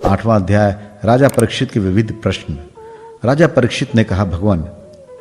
8वां अध्याय राजा परीक्षित के विविध प्रश्न। राजा परीक्षित ने कहा, भगवान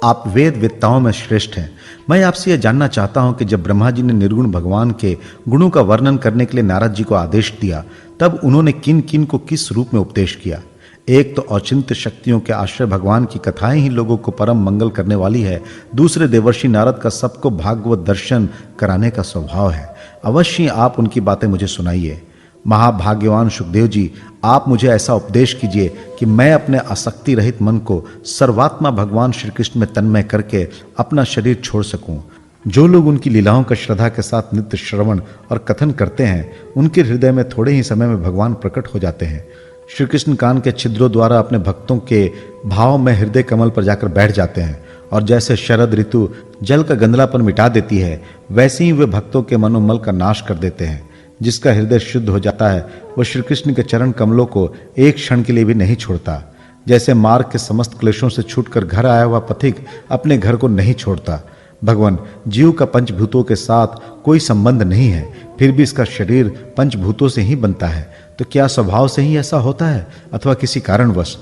आप वेद वेत्ताओं में श्रेष्ठ हैं। मैं आपसे यह जानना चाहता हूं कि जब ब्रह्मा जी ने निर्गुण भगवान के गुणों का वर्णन करने के लिए नारद जी को आदेश दिया, तब उन्होंने किन किन को किस रूप में उपदेश किया। एक तो अचिंत्य शक्तियों के आश्रय भगवान की कथाएं ही लोगों को परम मंगल करने वाली है। दूसरे देवर्षि नारद का सबको भागवत दर्शन कराने का स्वभाव है। अवश्य आप उनकी बातें मुझे सुनाइए। महाभाग्यवान सुखदेव जी, आप मुझे ऐसा उपदेश कीजिए कि मैं अपने आसक्ति रहित मन को सर्वात्मा भगवान श्री कृष्ण में तन्मय करके अपना शरीर छोड़ सकूं। जो लोग उनकी लीलाओं का श्रद्धा के साथ नित्य श्रवण और कथन करते हैं, उनके हृदय में थोड़े ही समय में भगवान प्रकट हो जाते हैं। श्री कृष्ण कान के छिद्रों द्वारा अपने भक्तों के भाव में हृदय कमल पर जाकर बैठ जाते हैं, और जैसे शरद ऋतु जल का गंदलापन मिटा देती है, वैसे ही वे भक्तों के मनोमल का नाश कर देते हैं। जिसका हृदय शुद्ध हो जाता है, वह श्री कृष्ण के चरण कमलों को एक क्षण के लिए भी नहीं छोड़ता। जैसे मार्ग के समस्त क्लेशों से छूटकर घर आया हुआ पथिक अपने घर को नहीं छोड़ता। भगवान, जीव का पंचभूतों के साथ कोई संबंध नहीं है, फिर भी इसका शरीर पंचभूतों से ही बनता है। तो क्या स्वभाव से ही ऐसा होता है अथवा किसी कारणवश?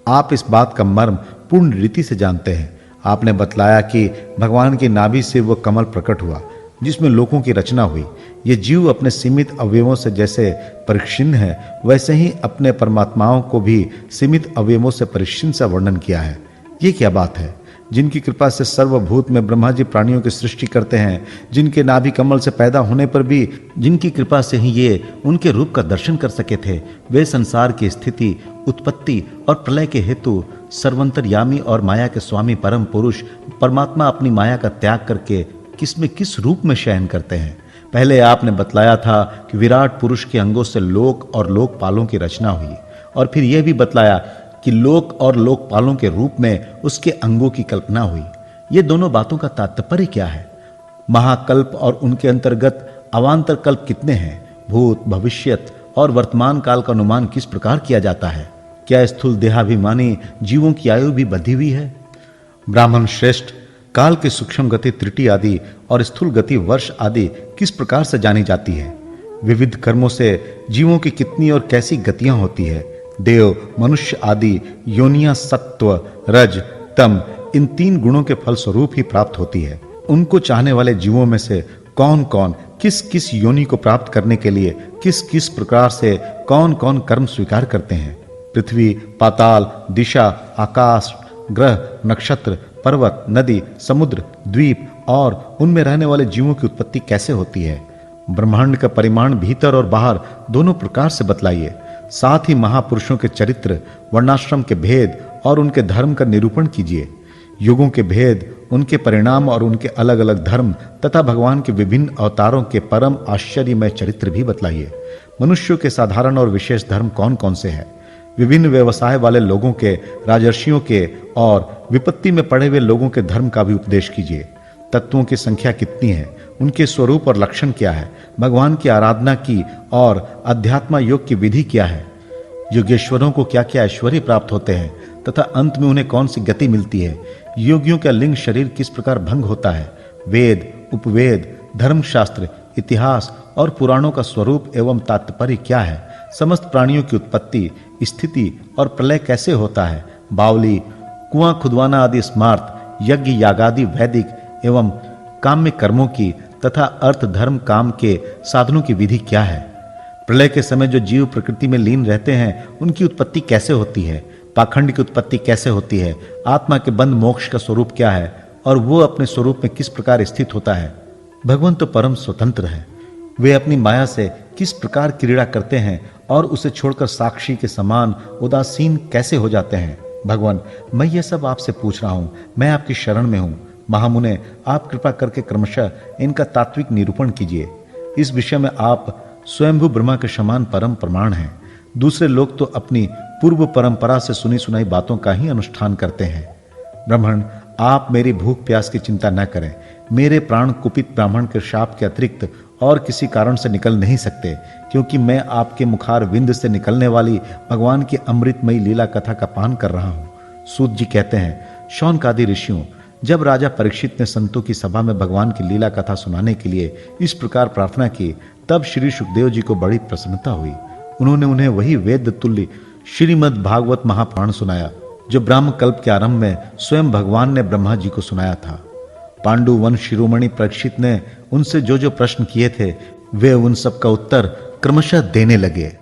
आप इस बात का मर्म पूर्ण रीति से जानते हैं। आपने बतलाया कि भगवान की नाभि से वह कमल प्रकट हुआ जिसमें लोकों की रचना हुई। ये जीव अपने सीमित अवयवों से जैसे परिच्छिन्न है, वैसे ही अपने परमात्माओं को भी सीमित अवयवों से परिच्छिन्न सा वर्णन किया है। ये क्या बात है? जिनकी कृपा से सर्वभूत में ब्रह्मा जी प्राणियों की सृष्टि करते हैं, जिनके नाभि कमल से पैदा होने पर भी जिनकी कृपा से ही ये उनके रूप का दर्शन कर सके थे, वे संसार की स्थिति, उत्पत्ति और प्रलय के हेतु सर्वंतर्यामी और माया के स्वामी परम पुरुष परमात्मा अपनी माया का त्याग करके किसमें किस रूप में शयन करते हैं। पहले आपने बतलाया था कि विराट पुरुष के अंगों से लोक और लोकपालों की रचना हुई, और फिर यह भी बतलाया कि लोक और लोकपालों के रूप में उसके अंगों की कल्पना हुई। ये दोनों बातों का तात्पर्य क्या है? महाकल्प और उनके अंतर्गत अवान्तर कल्प कितने हैं? भूत, भविष्यत और वर्तमान काल का अनुमान किस प्रकार किया जाता है? क्या स्थूल देहाभिमानी जीवों की आयु भी बधी हुई है? ब्राह्मण श्रेष्ठ, काल की सूक्ष्म गति त्रुटि आदि और स्थूल गति वर्ष आदि किस प्रकार से जानी जाती है? विविध कर्मों से जीवों की कितनी और कैसी गतियां होती है? देव, मनुष्य आदि योनियां सत्व, रज, तम इन 3 गुणों के फल स्वरूप ही प्राप्त होती है। उनको चाहने वाले जीवों में से कौन कौन किस किस योनि को प्राप्त करने के लिए किस किस प्रकार से कौन कौन कर्म स्वीकार करते हैं? पृथ्वी, पाताल, दिशा, आकाश, ग्रह, नक्षत्र, पर्वत, नदी, समुद्र, द्वीप और उनमें रहने वाले जीवों की उत्पत्ति कैसे होती है? ब्रह्मांड का परिमाण भीतर और बाहर दोनों प्रकार से बतलाइए। साथ ही महापुरुषों के चरित्र, वर्णाश्रम के भेद और उनके धर्म का निरूपण कीजिए। युगों के भेद, उनके परिणाम और उनके अलग अलग धर्म तथा भगवान के विभिन्न अवतारों के परम आश्चर्यमय चरित्र भी बतलाइए। मनुष्यों के साधारण और विशेष धर्म कौन कौन से हैं? विभिन्न व्यवसाय वाले लोगों के, राजर्षियों के और विपत्ति में पड़े हुए लोगों के धर्म का भी उपदेश कीजिए। तत्वों की संख्या कितनी है? उनके स्वरूप और लक्षण क्या है? भगवान की आराधना की और अध्यात्म योग की विधि क्या है? योगेश्वरों को क्या क्या ऐश्वर्य प्राप्त होते हैं तथा अंत में उन्हें कौन सी गति मिलती है? योगियों का लिंग शरीर किस प्रकार भंग होता है? वेद, उपवेद, धर्मशास्त्र, इतिहास और पुराणों का स्वरूप एवं तात्पर्य क्या है? समस्त प्राणियों की उत्पत्ति, स्थिति और प्रलय कैसे होता है? बावली, कुआं खुदवाना आदि स्मार्त, यज्ञ यागादि वैदिक एवं काम्य कर्मों की तथा अर्थ धर्म काम के साधनों की विधि क्या है? प्रलय के समय जो जीव प्रकृति में लीन रहते हैं, उनकी उत्पत्ति कैसे होती है? पाखंड की उत्पत्ति कैसे होती है? आत्मा के बंध मोक्ष का स्वरूप क्या है और वो अपने स्वरूप में किस प्रकार स्थित होता है? भगवान तो परम स्वतंत्र है। वे अपनी माया से किस प्रकार क्रीड़ा करते हैं और उसे छोड़कर साक्षी के समान उदासीन कैसे हो जाते हैं? भगवान, मैं ये सब आपसे पूछ रहा हूं, मैं आपकी शरण में हूं। महामुने, आप कृपा करके क्रमशः इनका तात्विक निरूपण कीजिए। इस विषय में आप स्वयंभू ब्रह्मा के समान परम प्रमाण हैं। दूसरे लोग तो अपनी पूर्व परंपरा से सुनी सुनाई बातों का ही अनुष्ठान करते हैं। ब्राह्मण, आप मेरी भूख प्यास की चिंता न करें। मेरे प्राण कुपित ब्राह्मण के शाप के अतिरिक्त और किसी कारण से निकल नहीं सकते, क्योंकि मैं आपके मुखार विंद से निकलने वाली भगवान की अमृतमयी लीला कथा का पान कर रहा हूं। सूत जी कहते हैं, शौनक आदि ऋषियों, जब राजा परीक्षित ने संतों की सभा में भगवान की लीला कथा सुनाने के लिए इस प्रकार प्रार्थना की, तब श्री सुखदेव जी को बड़ी प्रसन्नता हुई। उन्होंने उन्हें वही वेद तुल्य श्रीमद् भागवत महापुराण सुनाया, जो ब्रह्म कल्प के आरंभ में स्वयं भगवान ने ब्रह्मा जी को सुनाया था। पांडु वंश शिरोमणि परीक्षित ने उनसे जो जो प्रश्न किए थे, वे उन सब का उत्तर क्रमशः देने लगे।